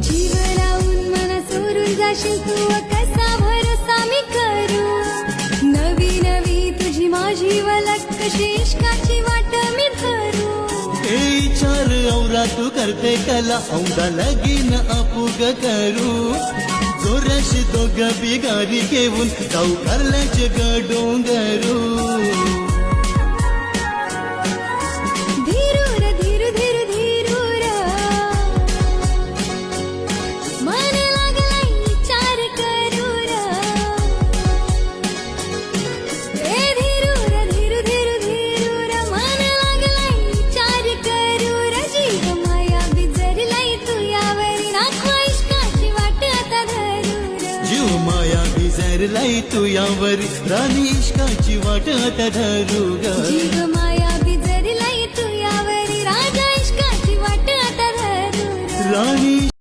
जीव लावून मन सोडून जाशील तू कसा भरोसा मी करू नवी नवी तुझी माझी वलक कशी इश्काची वाट मी धरू ए चार औरा तू करते कला औदा लगीन अपुग करू जोराशी दोघ बिगारी घेऊन जाऊ करल्याचे ग डोंगरू धीरूर धीरू धीरू धीरूर मन लागलाय विचार करूर ए धीरूर धीरू धीरू धीरूर मन लागलाय विचार करूर जीव माया बिजरलाय तू यावरी राखो इश्काची वाट आता धरूर जीव माया बिजरलाय तू यावरी राणी इश्काची वाट आता धरू ग जीव माया बिजरलाय तू यावरी राजा इश्काची वाट आता धरूर राणी